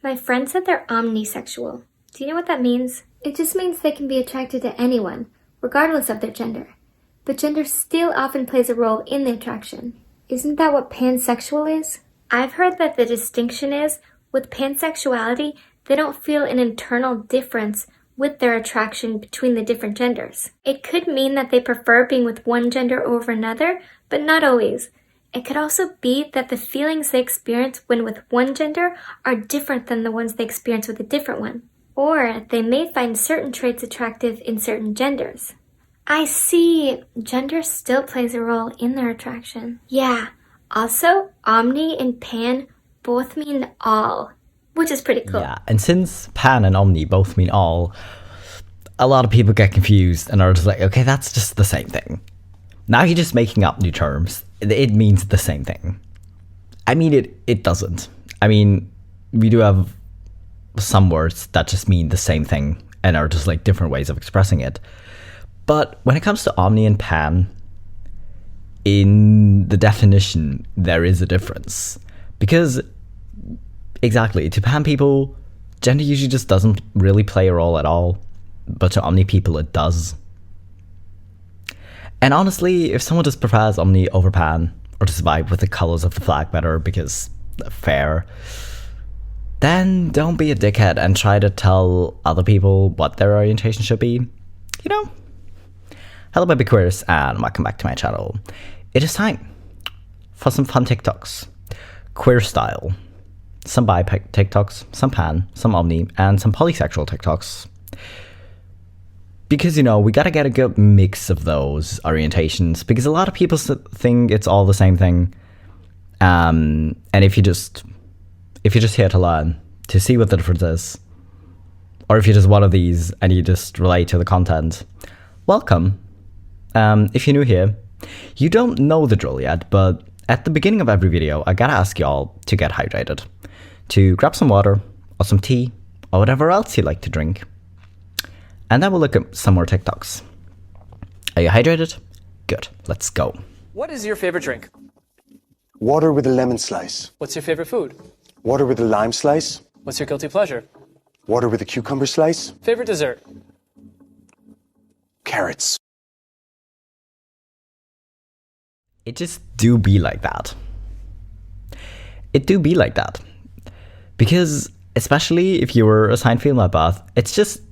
My friend said they're omnisexual. Do you know what that means? It just means they can be attracted to anyone, regardless of their gender. But gender still often plays a role in the attraction. Isn't that what pansexual is? I've heard that the distinction is, with pansexuality, they don't feel an internal difference with their attraction between the different genders. It could mean that they prefer being with one gender over another, but not always. It could also be that the feelings they experience when with one gender are different than the ones they experience with a different one. Or they may find certain traits attractive in certain genders. I see. Gender still plays a role in their attraction. Yeah. Also, omni and pan both mean all, which is pretty cool. Yeah, and since pan and omni both mean all, a lot of people get confused and are just like, okay, that's just the same thing. Now you're just making up new terms. It means the same thing. I mean, it doesn't. I mean, we do have some words that just mean the same thing and are just like different ways of expressing it. But when it comes to omni and pan, in the definition, there is a difference. Because, exactly, to pan people, gender usually just doesn't really play a role at all. But to omni people, it does. And honestly, if someone just prefers omni over pan, or just vibe with the colors of the flag better because fair, then don't be a dickhead and try to tell other people what their orientation should be. You know? Hello BabyQueers and welcome back to my channel. It is time for some fun TikToks. Queer style. Some bi TikToks, some pan, some omni, and some polysexual TikToks. Because, you know, we gotta get a good mix of those orientations, because a lot of people think it's all the same thing. And if you're just here to learn, to see what the difference is, or if you're just one of these and you just relate to the content, welcome. If you're new here, you don't know the drill yet, but at the beginning of every video, I gotta ask y'all to get hydrated, to grab some water, or some tea, or whatever else you like to drink. And then we'll look at some more TikToks. Are you hydrated? Good, let's go. What is your favorite drink? Water with a lemon slice. What's your favorite food? Water with a lime slice. What's your guilty pleasure? Water with a cucumber slice. Favorite dessert? Carrots. It just do be like that. It do be like that. Because, especially if you were assigned female at birth, it's just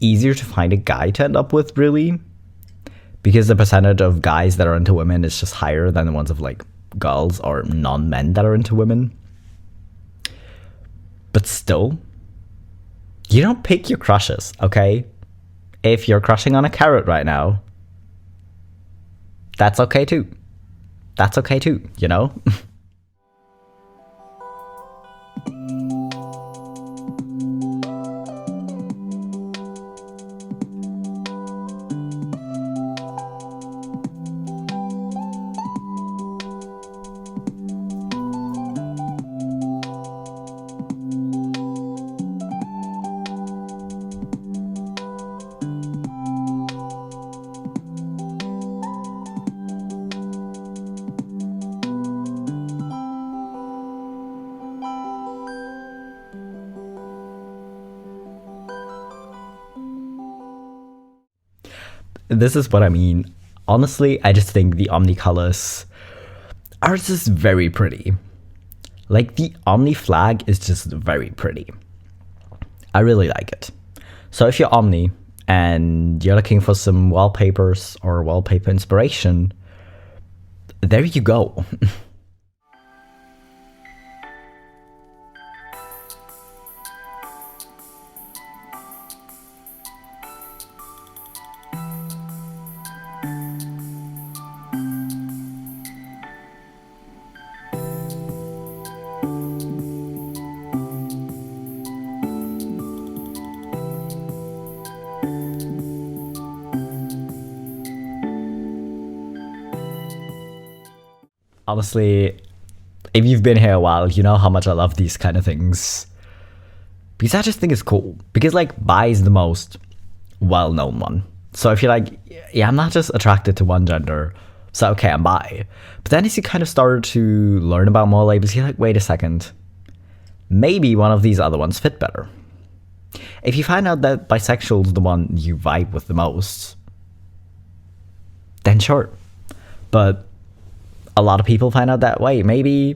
easier to find a guy to end up with, really. Because the percentage of guys that are into women is just higher than the ones of, like, girls or non-men that are into women. But still, you don't pick your crushes, okay? If you're crushing on a carrot right now, that's okay too. That's okay too, you know? This is what I mean. Honestly, I just think the Omni colors are just very pretty. Like, the Omni flag is just very pretty. I really like it. So if you're Omni and you're looking for some wallpapers or wallpaper inspiration, there you go. Honestly, if you've been here a while, you know how much I love these kind of things. Because I just think it's cool. Because, like, bi is the most well-known one. So if you're like, yeah, I'm not just attracted to one gender, so okay, I'm bi. But then as you kind of start to learn about more labels, you're like, wait a second. maybe one of these other ones fit better. If you find out that bisexual is the one you vibe with the most, then sure. But a lot of people find out that way. Maybe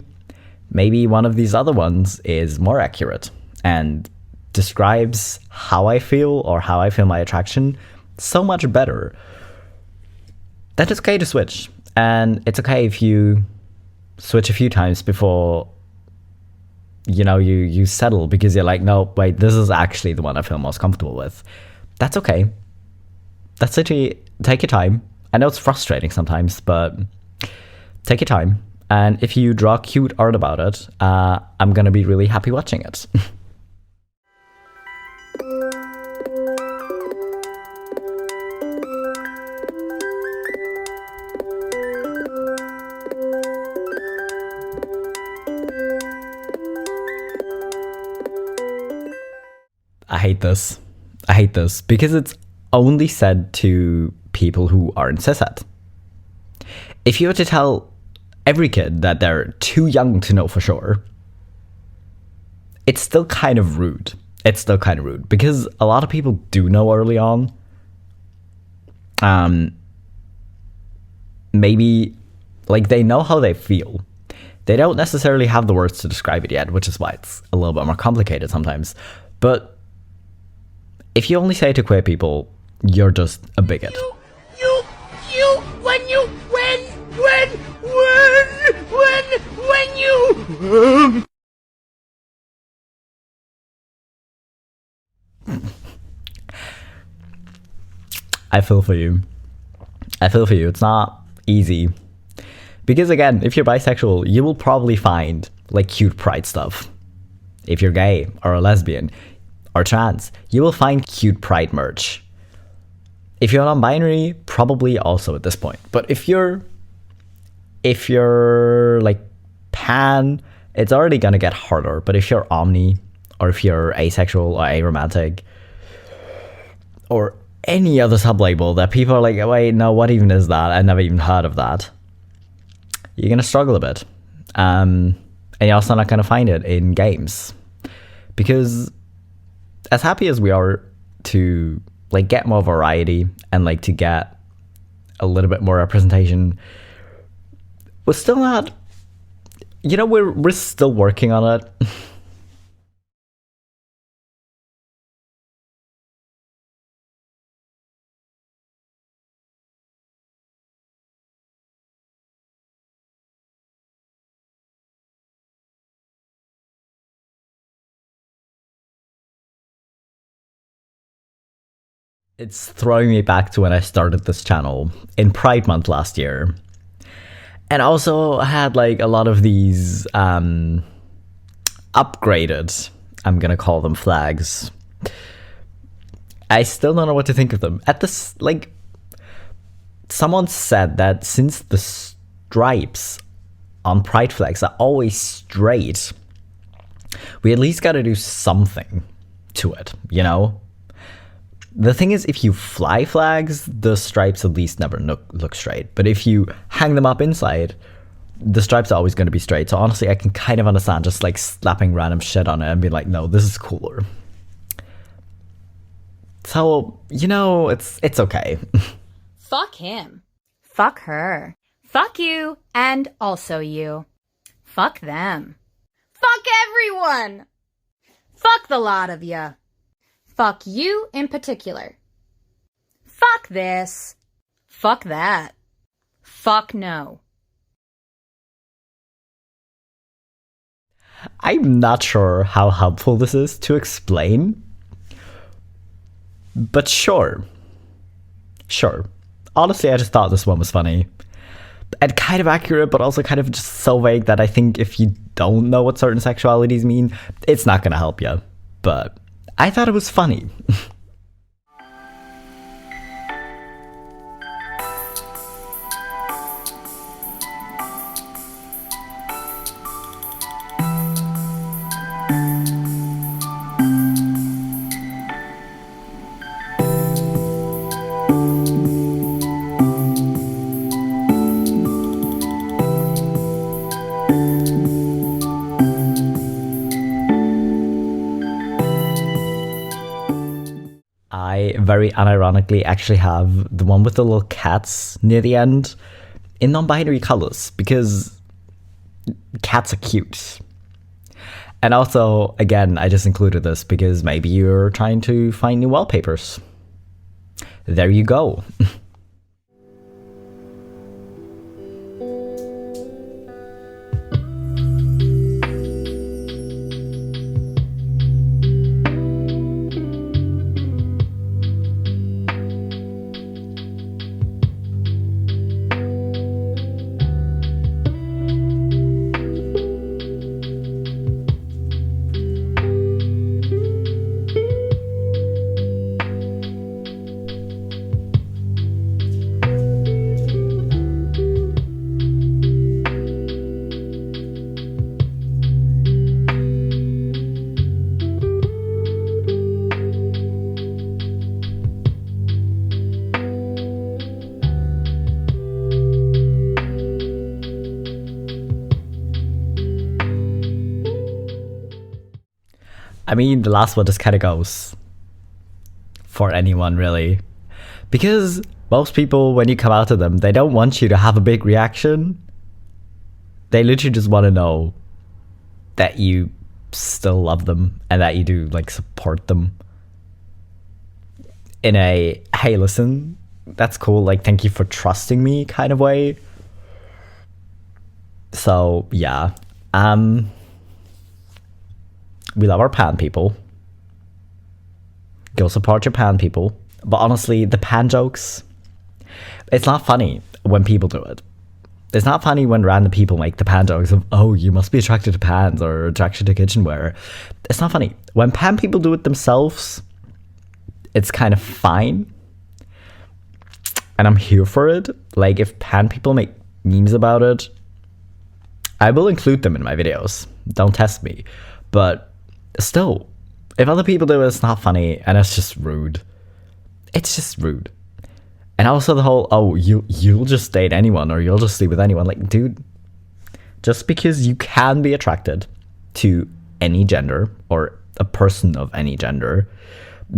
one of these other ones is more accurate and describes how I feel or how I feel my attraction so much better that it's okay to switch. And it's okay if you switch a few times before you settle, because you're like, no, wait, this is actually the one I feel most comfortable with. That's okay. That's literally, take your time. I know it's frustrating sometimes, but take your time. And if you draw cute art about it, I'm going to be really happy watching it. I hate this because it's only said to people who aren't cishet. If you were to tell every kid that they're too young to know for sure, it's still kind of rude. Because a lot of people do know early on. Maybe like they know how they feel. They don't necessarily have the words to describe it yet, which is why it's a little bit more complicated sometimes. But if you only say to queer people, you're just a bigot. I feel for you. It's not easy. Because again, if you're bisexual, you will probably find like cute pride stuff. If you're gay or a lesbian or trans, you will find cute pride merch. If you're non-binary, probably also at this point. But if you're like pan, it's already gonna get harder. But if you're omni, or if you're asexual or aromantic, or any other sublabel that people are like, wait, no, what even is that? I never even heard of that. You're gonna struggle a bit. And you're also not gonna find it in games. Because as happy as we are to like get more variety and like to get a little bit more representation, we're still not, we're still working on it. It's throwing me back to when I started this channel in Pride Month last year. And also had like a lot of these upgraded, I'm gonna call them flags. I still don't know what to think of them. At this, like, someone said that since the stripes on pride flags are always straight, we at least gotta do something to it, The thing is, if you fly flags, the stripes at least never look straight. But if you hang them up inside, the stripes are always going to be straight. So honestly, I can kind of understand just like slapping random shit on it and being like, no, this is cooler. So, it's okay. Fuck him. Fuck her. Fuck you, and also you. Fuck them. Fuck everyone! Fuck the lot of ya. Fuck you in particular. Fuck this. Fuck that. Fuck no. I'm not sure how helpful this is to explain, but sure. Honestly, I just thought this one was funny. And kind of accurate, but also kind of just so vague that I think if you don't know what certain sexualities mean, it's not gonna help you. But I thought it was funny. I very unironically actually have the one with the little cats near the end in non-binary colors because cats are cute. And also, again, I just included this because maybe you're trying to find new wallpapers. There you go. I mean, the last one just kind of goes for anyone, really. Because most people, when you come out to them, they don't want you to have a big reaction. They literally just want to know that you still love them and that you do, like, support them. In a, hey, listen, that's cool, like, thank you for trusting me kind of way. So, yeah. We love our pan people. Go support your pan people. But honestly, the pan jokes, it's not funny when people do it. It's not funny when random people make the pan jokes of, oh, you must be attracted to pans or attracted to kitchenware. It's not funny. When pan people do it themselves, it's kind of fine. And I'm here for it. Like, if pan people make memes about it, I will include them in my videos. Don't test me. But still, if other people do it, it's not funny and it's just rude. It's just rude. And also the whole, oh, you'll just date anyone or you'll just sleep with anyone. Like, dude, just because you can be attracted to any gender or a person of any gender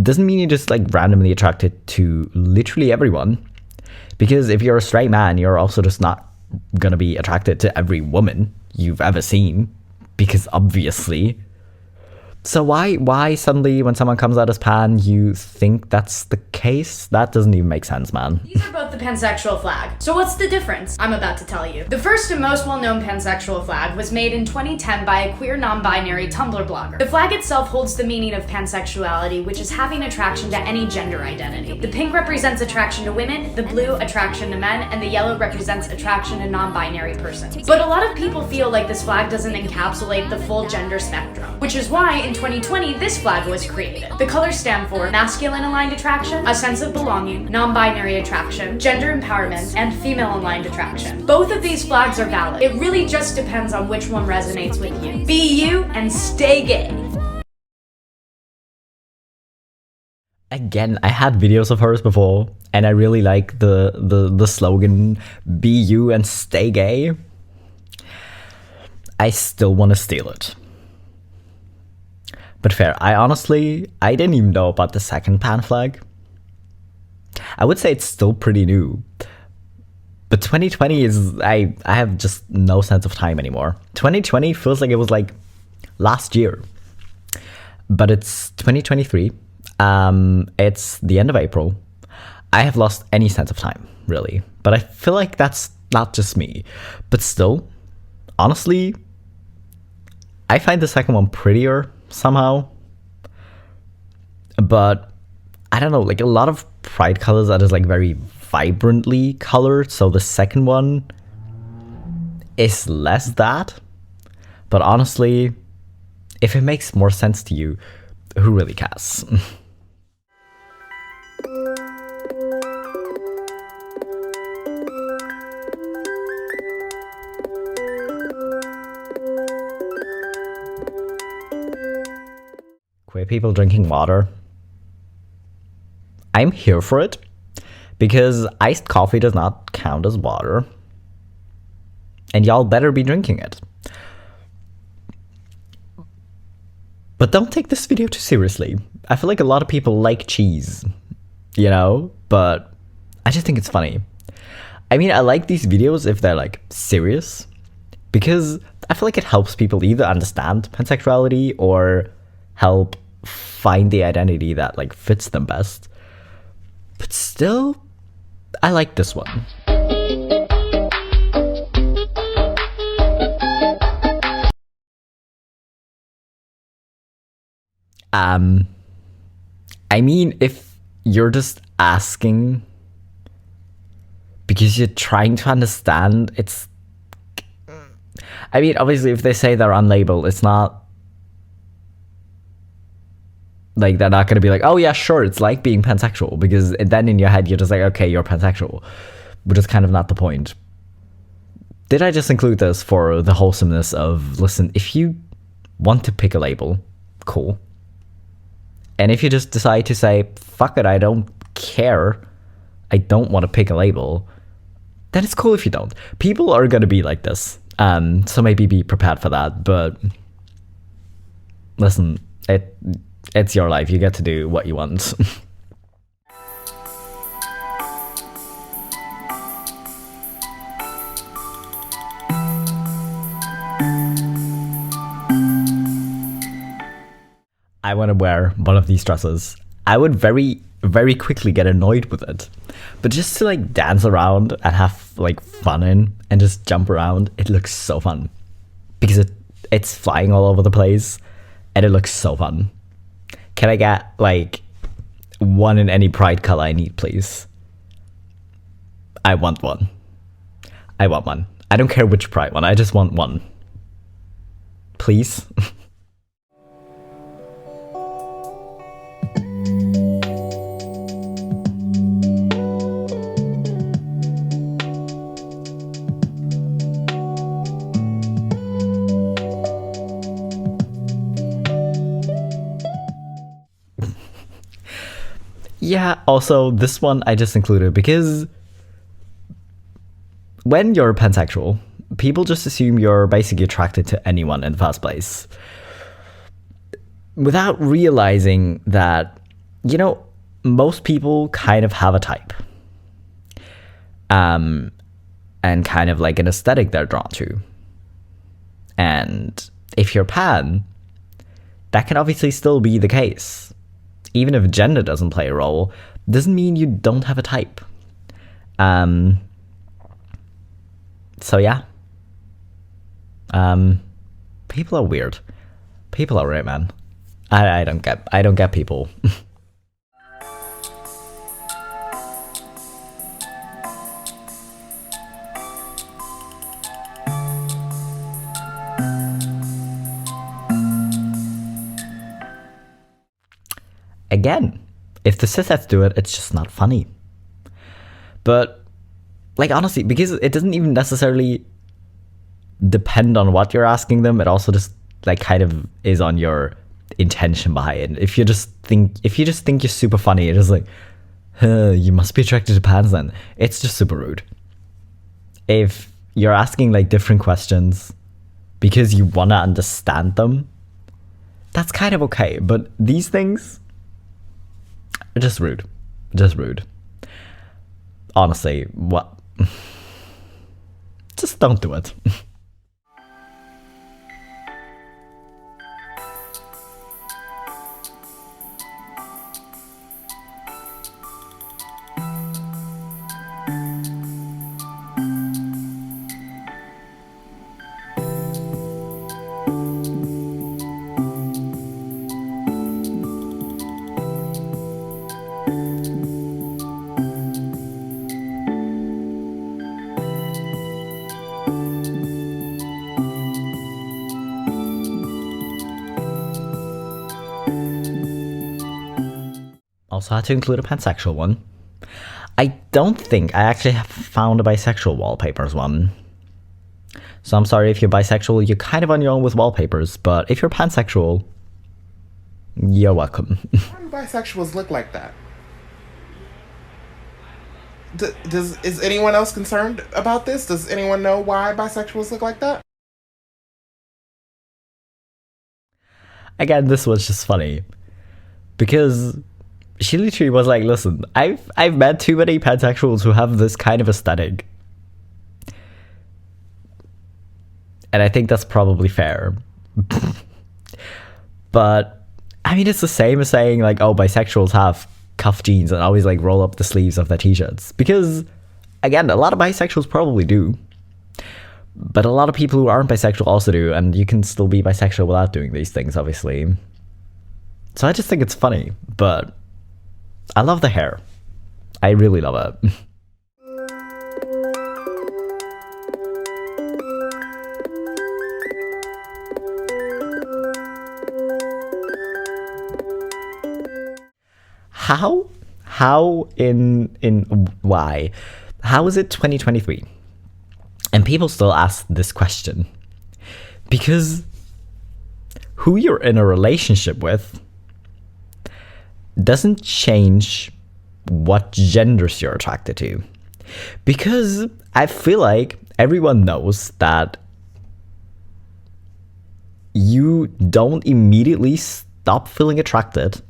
doesn't mean you're just like randomly attracted to literally everyone. Because if you're a straight man, you're also just not gonna be attracted to every woman you've ever seen. Because obviously. So why suddenly when someone comes out as pan, you think that's the case? That doesn't even make sense, man. These are both the pansexual flag. So what's the difference? I'm about to tell you. The first and most well-known pansexual flag was made in 2010 by a queer non-binary Tumblr blogger. The flag itself holds the meaning of pansexuality, which is having attraction to any gender identity. The pink represents attraction to women, the blue attraction to men, and the yellow represents attraction to non-binary persons. But a lot of people feel like this flag doesn't encapsulate the full gender spectrum, which is why in 2020 this flag was created. The colors stand for masculine aligned attraction, a sense of belonging, non-binary attraction, gender empowerment, and female aligned attraction. Both of these flags are valid. It really just depends on which one resonates with you. Be you and stay gay. Again, I had videos of hers before, and I really like the slogan, be you and stay gay. I still want to steal it. But fair, I didn't even know about the second pan flag. I would say it's still pretty new. But 2020 is, I have just no sense of time anymore. 2020 feels like it was like last year. But it's 2023. It's the end of April. I have lost any sense of time, really. But I feel like that's not just me. But still, honestly, I find the second one prettier somehow. But I don't know, like a lot of pride colors are just like very vibrantly colored, so the second one is less that. But honestly, if it makes more sense to you, who really cares? Queer people drinking water. I'm here for it because iced coffee does not count as water. And y'all better be drinking it. But don't take this video too seriously. I feel like a lot of people like cheese, you know? But I just think it's funny. I mean, I like these videos if they're like serious, because I feel like it helps people either understand pansexuality or help find the identity that like fits them best. But still, I like this one. I mean, if you're just asking because you're trying to understand, it's... I mean, obviously, if they say they're unlabeled, it's not... Like, they're not going to be like, oh yeah, sure, it's like being pansexual, because then in your head, you're just like, okay, you're pansexual, which is kind of not the point. Did I just include this for the wholesomeness of, listen, if you want to pick a label, cool. And if you just decide to say, fuck it, I don't care, I don't want to pick a label, then it's cool if you don't. People are going to be like this. So maybe be prepared for that. But listen, it's your life. You get to do what you want. I want to wear one of these dresses. I would very, very quickly get annoyed with it. But just to like dance around and have like fun in and just jump around, it looks so fun. Because it's flying all over the place and it looks so fun. Can I get like one in any pride color I need, please? I want one. I want one. I don't care which pride one, I just want one. Please? Yeah, also, this one I just included because when you're pansexual, people just assume you're basically attracted to anyone in the first place. Without realizing that, you know, most people kind of have a type. And kind of like an aesthetic they're drawn to. And if you're pan, that can obviously still be the case. Even if gender doesn't play a role, doesn't mean you don't have a type. So yeah. People are weird. People are weird, man. I don't get people. Again, if the cisheads do it, it's just not funny. But, like, honestly, because it doesn't even necessarily depend on what you're asking them, it also just, like, kind of is on your intention behind it. If you just think you're super funny, it's just like, you must be attracted to pans then. It's just super rude. If you're asking, like, different questions because you want to understand them, that's kind of okay. But these things... just rude. Just rude. Honestly, what? Just don't do it. Also had to include a pansexual one. I don't think I actually have found a bisexual wallpapers one. So I'm sorry if you're bisexual, you're kind of on your own with wallpapers, but if you're pansexual, you're welcome. Why do bisexuals look like that? Is anyone else concerned about this? Does anyone know why bisexuals look like that? again, this was just funny because she literally was like, listen, I've met too many pansexuals who have this kind of aesthetic. And I think that's probably fair. But I mean, it's the same as saying like, oh, bisexuals have cuff jeans and always like roll up the sleeves of their t-shirts. Because again, a lot of bisexuals probably do. But a lot of people who aren't bisexual also do, and you can still be bisexual without doing these things, obviously. So I just think it's funny, but I love the hair. I really love it. Why? How is it 2023? And people still ask this question. Because who you're in a relationship with doesn't change what genders you're attracted to. Because I feel like everyone knows that you don't immediately stop feeling attracted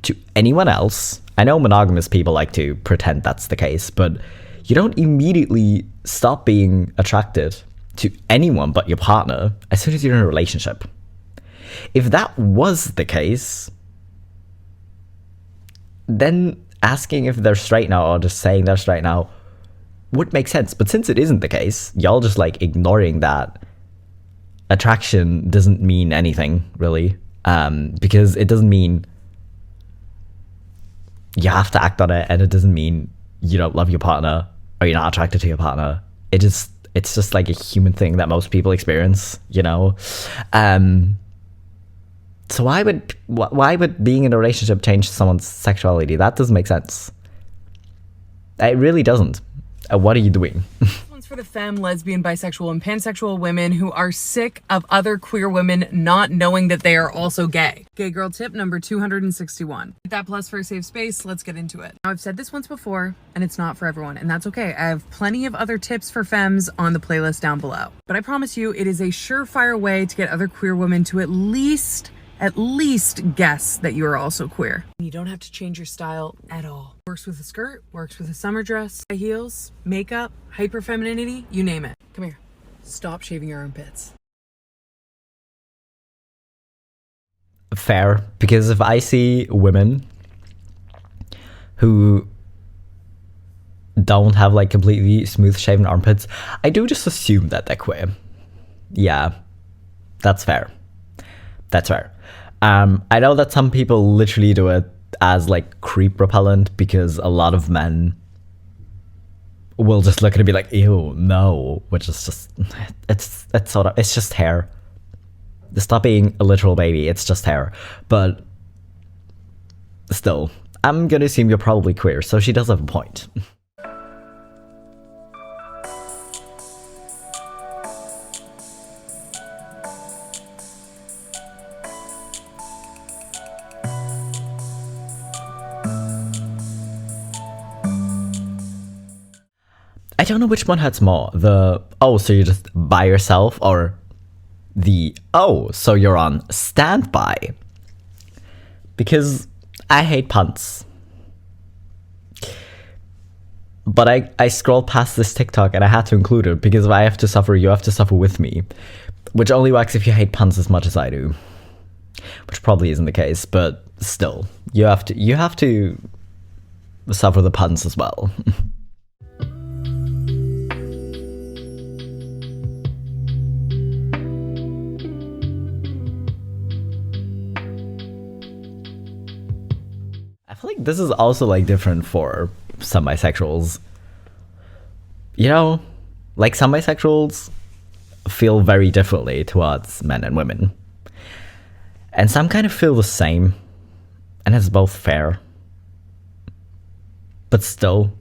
to anyone else. I know monogamous people like to pretend that's the case, but you don't immediately stop being attracted to anyone but your partner as soon as you're in a relationship. If that was the case, then asking if they're straight now or just saying they're straight now would make sense. But since it isn't the case, y'all just like ignoring that attraction doesn't mean anything, really. Because it doesn't mean you have to act on it, and it doesn't mean you don't love your partner or you're not attracted to your partner. It's just like a human thing that most people experience, you know? So why would being in a relationship change someone's sexuality? That doesn't make sense. It really doesn't. What are you doing? For the femme, lesbian, bisexual, and pansexual women who are sick of other queer women not knowing that they are also gay. Gay girl tip number 261. With that plus for a safe space, let's get into it. Now, I've said this once before, and it's not for everyone, and that's okay. I have plenty of other tips for femmes on the playlist down below. But I promise you, it is a surefire way to get other queer women to at least guess that you are also queer. You don't have to change your style at all. Works with a skirt, works with a summer dress, high heels, makeup, hyper femininity, you name it. Come here. Stop shaving your armpits. Fair, because if I see women who don't have like completely smooth shaven armpits, I do just assume that they're queer. Yeah, that's fair. That's fair. I know that some people literally do it as like creep repellent because a lot of men will just look at it and be like, ew, no, which is just, it's just hair. Stop being a literal baby, it's just hair. But still, I'm gonna assume you're probably queer, so she does have a point. I don't know which one hurts more. The, oh, so you're just by yourself, or the, oh, so you're on standby. Because I hate puns. But I scrolled past this TikTok and I had to include it because if I have to suffer, you have to suffer with me. Which only works if you hate puns as much as I do. Which probably isn't the case, but still. You have to suffer the puns as well. I feel like this is also like different for some bisexuals. You know, like some bisexuals feel very differently towards men and women. And some kind of feel the same. And it's both fair. But still.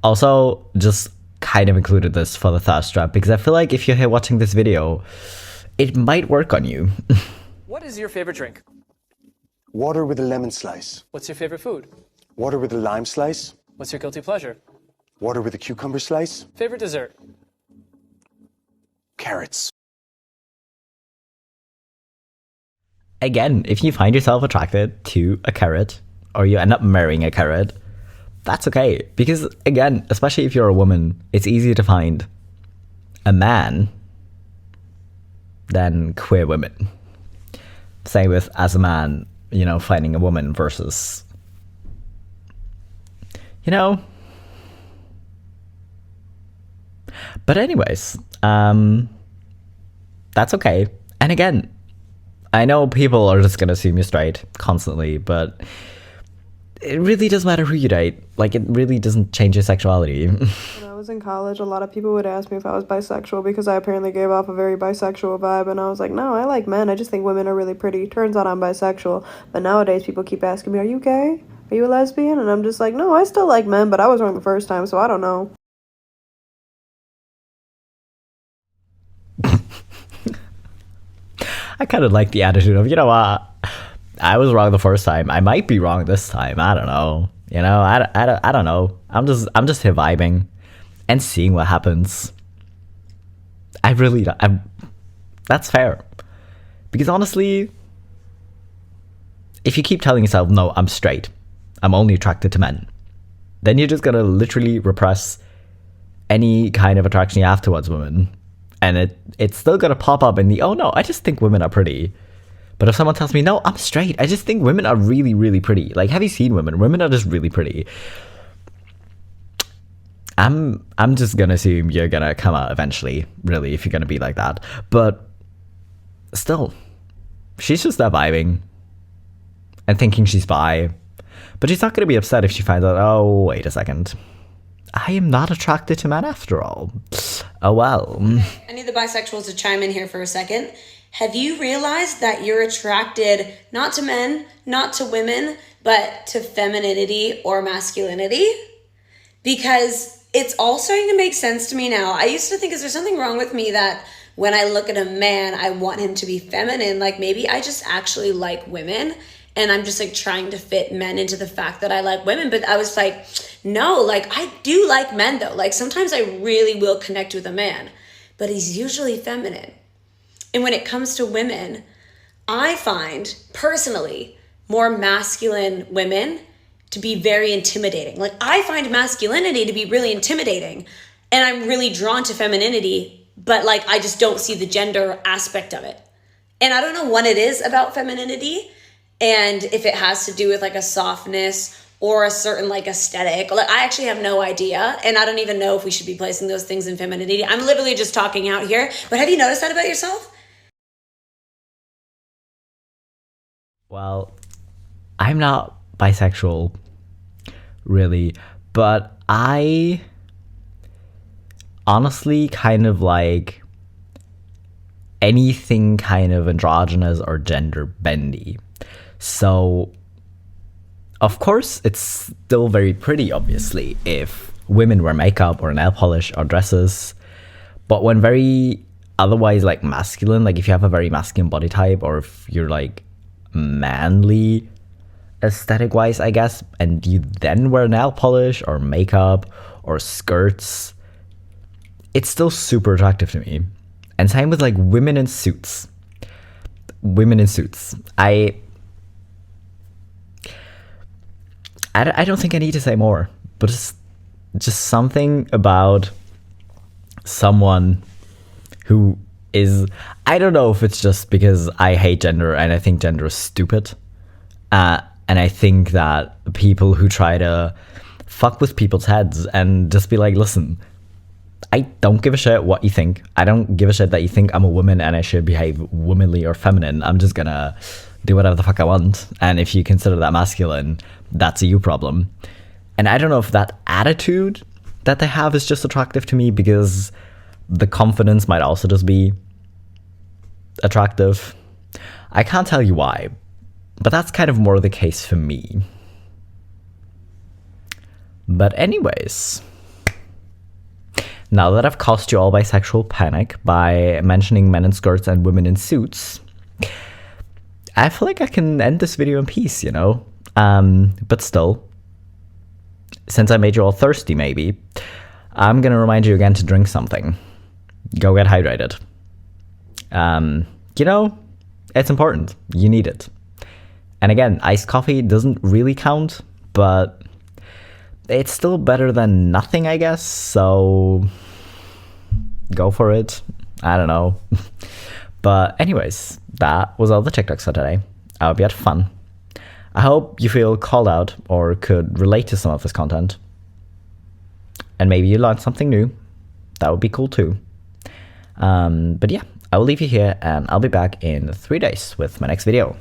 Also, just kind of included this for the thirst trap because I feel like if you're here watching this video, it might work on you. What is your favorite drink? Water with a lemon slice. What's your favorite food? Water with a lime slice. What's your guilty pleasure? Water with a cucumber slice. Favorite dessert? Carrots. again, if you find yourself attracted to a carrot, or you end up marrying a carrot, that's okay. Because again, especially if you're a woman, it's easier to find a man than queer women. Same with as a man, you know, finding a woman versus, you know. But anyways, that's okay. And again, I know people are just gonna assume you're straight constantly, but it really doesn't matter who you date. Like, it really doesn't change your sexuality. When I was in college, a lot of people would ask me if I was bisexual because I apparently gave off a very bisexual vibe, and I was like, no, I like men. I just think women are really pretty. Turns out I'm bisexual. But nowadays, people keep asking me, are you gay? Are you a lesbian? And I'm just like, no, I still like men, but I was wrong the first time, so I don't know. I kind of like the attitude of, you know what, I was wrong the first time. I might be wrong this time. I don't know. You know, I don't know. I'm just here vibing and seeing what happens. That's fair. Because honestly, if you keep telling yourself, no, I'm straight, I'm only attracted to men, then you're just gonna literally repress any kind of attraction you have towards women. And it's still gonna pop up in the, oh no, I just think women are pretty. But if someone tells me, no, I'm straight, I just think women are really, really pretty. Like, have you seen women? Women are just really pretty. I'm just gonna assume you're gonna come out eventually, really, if you're gonna be like that. But still, she's just there vibing and thinking she's bi. But she's not gonna be upset if she finds out, oh, wait a second, I am not attracted to men after all. Oh well. I need the bisexuals to chime in here for a second. Have you realized that you're attracted not to men, not to women, but to femininity or masculinity? Because it's all starting to make sense to me now. I used to think, is there something wrong with me that when I look at a man, I want him to be feminine? Like, maybe I just actually like women and I'm just like trying to fit men into the fact that I like women. But I was like, no, like I do like men though. Like sometimes I really will connect with a man, but he's usually feminine. And when it comes to women, I find personally more masculine women to be very intimidating. Like I find masculinity to be really intimidating and I'm really drawn to femininity, but like I just don't see the gender aspect of it. And I don't know what it is about femininity and if it has to do with like a softness or a certain like aesthetic. Like I actually have no idea. And I don't even know if we should be placing those things in femininity. I'm literally just talking out here. But have you noticed that about yourself? Well, I'm not bisexual, really, but I honestly kind of like anything kind of androgynous or gender bendy. So, of course, it's still very pretty, obviously, if women wear makeup or nail polish or dresses, but when very otherwise like masculine, like if you have a very masculine body type or if you're like manly aesthetic wise, I guess, and you then wear nail polish or makeup or skirts, it's still super attractive to me. And same with like women in suits. I don't think I need to say more, but it's just something about someone who is, I don't know if it's just because I hate gender and I think gender is stupid. And I think that people who try to fuck with people's heads and just be like, listen, I don't give a shit what you think. I don't give a shit that you think I'm a woman and I should behave womanly or feminine. I'm just gonna do whatever the fuck I want. And if you consider that masculine, that's a you problem. And I don't know if that attitude that they have is just attractive to me because the confidence might also just be attractive. I can't tell you why, but that's kind of more the case for me. But anyways, now that I've caused you all bisexual panic by mentioning men in skirts and women in suits, I feel like I can end this video in peace, you know? But still, since I made you all thirsty maybe, I'm gonna remind you again to drink something. Go get hydrated. You know, It's important. You need it. And again, iced coffee doesn't really count, but it's still better than nothing, I guess. So go for it. I don't know. But anyways, that was all the TikToks for today. I hope you had fun. I hope you feel called out or could relate to some of this content. And maybe you learned something new. That would be cool too. But yeah, I will leave you here and I'll be back in 3 days with my next video.